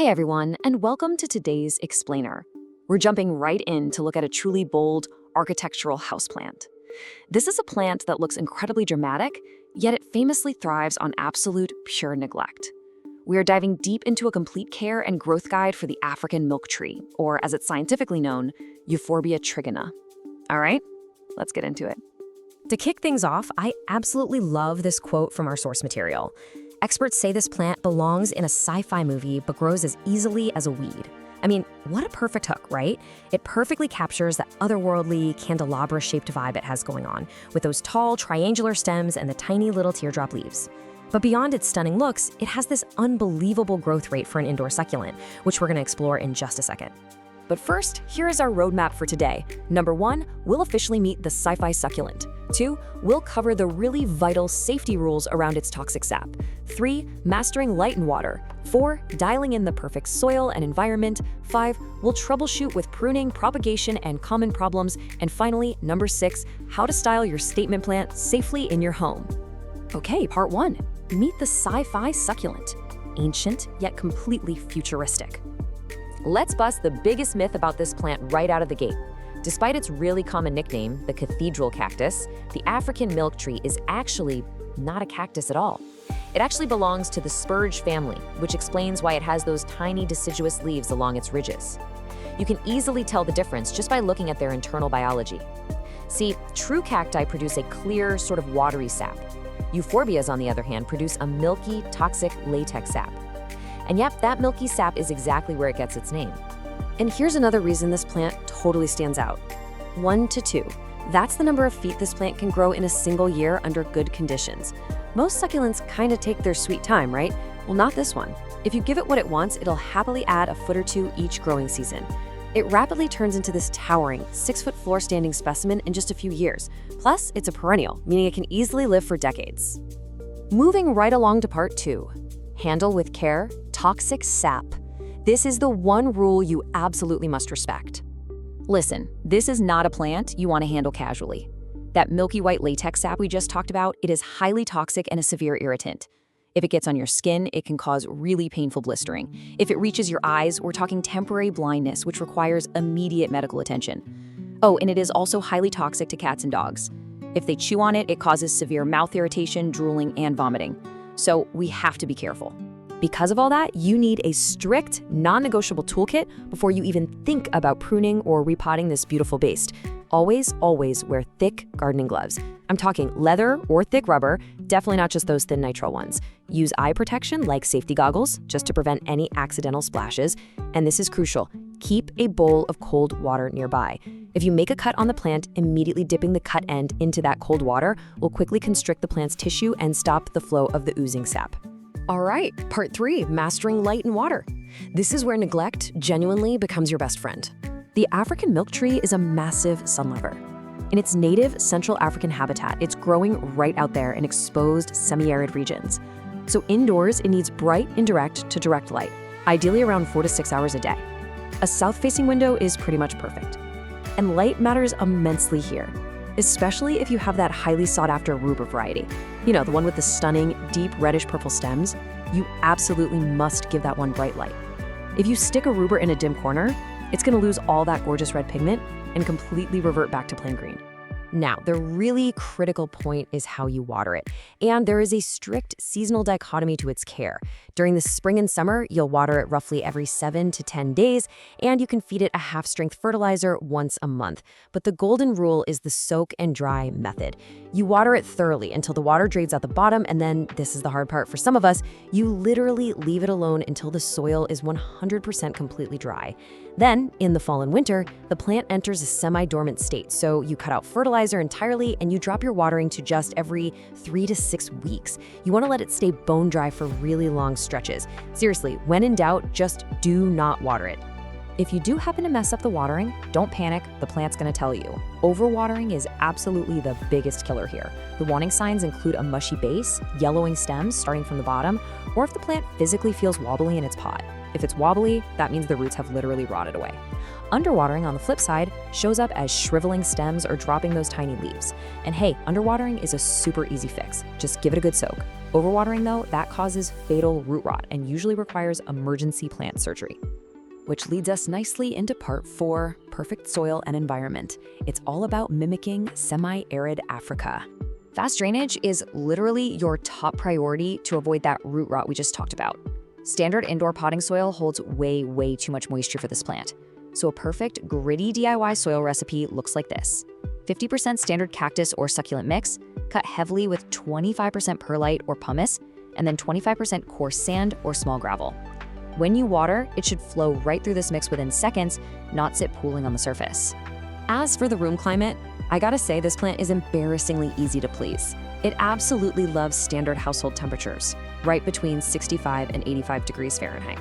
Hey everyone, and welcome to today's Explainer. We're jumping right in to look at a truly bold architectural houseplant. This is a plant that looks incredibly dramatic, yet it famously thrives on absolute pure neglect. We are diving deep into a complete care and growth guide for the African milk tree, or as it's scientifically known, Euphorbia trigona. All right, let's get into it. To kick things off, I absolutely love this quote from our source material. Experts say this plant belongs in a sci-fi movie but grows as easily as a weed. I mean, what a perfect hook, right? It perfectly captures that otherworldly, candelabra-shaped vibe it has going on, with those tall, triangular stems and the tiny little teardrop leaves. But beyond its stunning looks, it has this unbelievable growth rate for an indoor succulent, which we're going to explore in just a second. But first, here is our roadmap for today. Number 1, we'll officially meet the sci-fi succulent. 2, we'll cover the really vital safety rules around its toxic sap. 3, mastering light and water. 4, dialing in the perfect soil and environment. 5, we'll troubleshoot with pruning, propagation, and common problems. And finally, number 6, how to style your statement plant safely in your home. Okay, part 1. Meet the sci-fi succulent. Ancient, yet completely futuristic. Let's bust the biggest myth about this plant right out of the gate. Despite its really common nickname, the cathedral cactus, the African milk tree is actually not a cactus at all. It actually belongs to the spurge family, which explains why it has those tiny deciduous leaves along its ridges. You can easily tell the difference just by looking at their internal biology. See, true cacti produce a clear, sort of watery sap. Euphorbias, on the other hand, produce a milky, toxic latex sap. And yep, that milky sap is exactly where it gets its name. And here's another reason this plant totally stands out. 1 to 2. That's the number of feet this plant can grow in a single year under good conditions. Most succulents kind of take their sweet time, right? Well, not this one. If you give it what it wants, it'll happily add a foot or two each growing season. It rapidly turns into this towering, 6-foot floor-standing specimen in just a few years. Plus, it's a perennial, meaning it can easily live for decades. Moving right along to part 2. Handle with care, toxic sap. This is the one rule you absolutely must respect. Listen, this is not a plant you want to handle casually. That milky white latex sap we just talked about, it is highly toxic and a severe irritant. If it gets on your skin, it can cause really painful blistering. If it reaches your eyes, we're talking temporary blindness, which requires immediate medical attention. Oh, and it is also highly toxic to cats and dogs. If they chew on it, it causes severe mouth irritation, drooling, and vomiting. So we have to be careful. Because of all that, you need a strict, non-negotiable toolkit before you even think about pruning or repotting this beautiful beast. Always, always wear thick gardening gloves. I'm talking leather or thick rubber, definitely not just those thin nitrile ones. Use eye protection like safety goggles just to prevent any accidental splashes. And this is crucial. Keep a bowl of cold water nearby. If you make a cut on the plant, immediately dipping the cut end into that cold water will quickly constrict the plant's tissue and stop the flow of the oozing sap. All right, part 3, mastering light and water. This is where neglect genuinely becomes your best friend. The African milk tree is a massive sun lover. In its native Central African habitat, it's growing right out there in exposed semi-arid regions. So indoors, it needs bright indirect to direct light, ideally around 4 to 6 hours a day. A south-facing window is pretty much perfect. And light matters immensely here, especially if you have that highly sought-after rhubarb variety. You know, the one with the stunning, deep reddish-purple stems. You absolutely must give that one bright light. If you stick a rhubarb in a dim corner, it's going to lose all that gorgeous red pigment and completely revert back to plain green. Now, the really critical point is how you water it. And there is a strict seasonal dichotomy to its care. During the spring and summer, you'll water it roughly every 7 to 10 days, and you can feed it a half-strength fertilizer once a month. But the golden rule is the soak and dry method. You water it thoroughly until the water drains out the bottom, and then, this is the hard part for some of us, you literally leave it alone until the soil is 100% completely dry. Then, in the fall and winter, the plant enters a semi-dormant state, so you cut out fertilizer entirely and you drop your watering to just every 3 to 6 weeks. You want to let it stay bone dry for really long stretches. Seriously, when in doubt, just do not water it. If you do happen to mess up the watering, don't panic, the plant's going to tell you. Overwatering is absolutely the biggest killer here. The warning signs include a mushy base, yellowing stems starting from the bottom, or if the plant physically feels wobbly in its pot. If it's wobbly, that means the roots have literally rotted away. Underwatering, on the flip side, shows up as shriveling stems or dropping those tiny leaves. And hey, underwatering is a super easy fix. Just give it a good soak. Overwatering, though, that causes fatal root rot and usually requires emergency plant surgery. Which leads us nicely into part 4, perfect soil and environment. It's all about mimicking semi-arid Africa. Fast drainage is literally your top priority to avoid that root rot we just talked about. Standard indoor potting soil holds way too much moisture for this plant. So a perfect gritty DIY soil recipe looks like this. 50% standard cactus or succulent mix, cut heavily with 25% perlite or pumice, and then 25% coarse sand or small gravel. When you water, it should flow right through this mix within seconds, not sit pooling on the surface. As for the room climate, I gotta say this plant is embarrassingly easy to please. It absolutely loves standard household temperatures, right between 65 and 85 degrees Fahrenheit.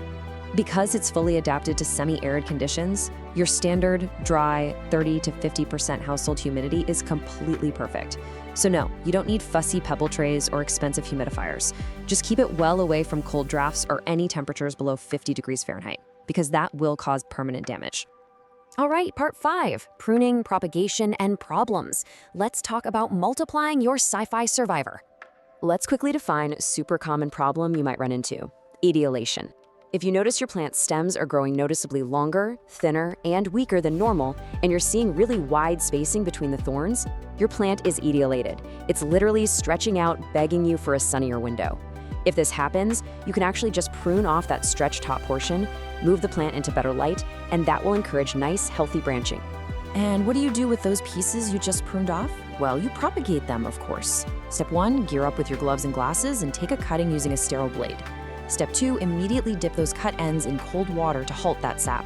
Because it's fully adapted to semi-arid conditions, your standard, dry, 30 to 50% household humidity is completely perfect. So no, you don't need fussy pebble trays or expensive humidifiers. Just keep it well away from cold drafts or any temperatures below 50 degrees Fahrenheit, because that will cause permanent damage. All right, part 5, pruning, propagation, and problems. Let's talk about multiplying your sci-fi survivor. Let's quickly define a super common problem you might run into: etiolation. If you notice your plant's stems are growing noticeably longer, thinner, and weaker than normal, and you're seeing really wide spacing between the thorns, your plant is etiolated. It's literally stretching out, begging you for a sunnier window. If this happens, you can actually just prune off that stretched top portion, move the plant into better light, and that will encourage nice, healthy branching. And what do you do with those pieces you just pruned off? Well, you propagate them, of course. Step 1, gear up with your gloves and glasses and take a cutting using a sterile blade. Step 2, immediately dip those cut ends in cold water to halt that sap.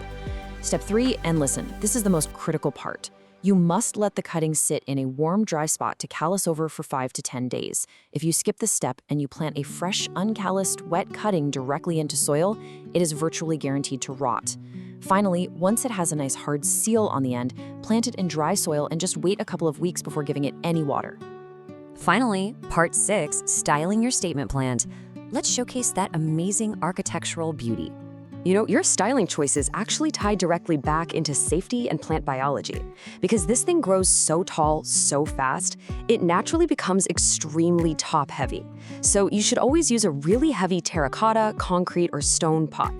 Step 3, and listen, this is the most critical part. You must let the cutting sit in a warm, dry spot to callus over for 5 to 10 days. If you skip this step and you plant a fresh, uncalloused, wet cutting directly into soil, it is virtually guaranteed to rot. Finally, once it has a nice hard seal on the end, plant it in dry soil and just wait a couple of weeks before giving it any water. Finally, part 6, styling your statement plant. Let's showcase that amazing architectural beauty. You know, your styling choices actually tie directly back into safety and plant biology. Because this thing grows so tall, so fast, it naturally becomes extremely top-heavy. So you should always use a really heavy terracotta, concrete, or stone pot.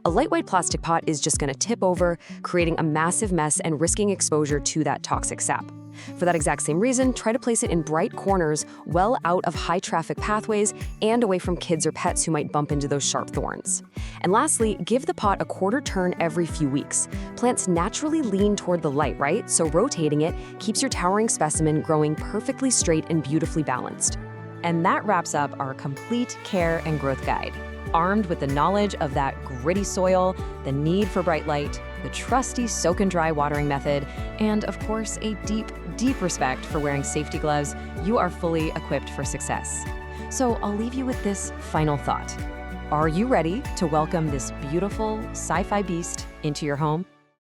A lightweight plastic pot is just gonna tip over, creating a massive mess and risking exposure to that toxic sap. For that exact same reason, try to place it in bright corners, well out of high-traffic pathways, and away from kids or pets who might bump into those sharp thorns. And lastly, give the pot a quarter turn every few weeks. Plants naturally lean toward the light, right? So rotating it keeps your towering specimen growing perfectly straight and beautifully balanced. And that wraps up our complete care and growth guide. Armed with the knowledge of that gritty soil, the need for bright light, the trusty soak and dry watering method, and of course, a deep respect for wearing safety gloves, you are fully equipped for success. So I'll leave you with this final thought. Are you ready to welcome this beautiful sci-fi beast into your home?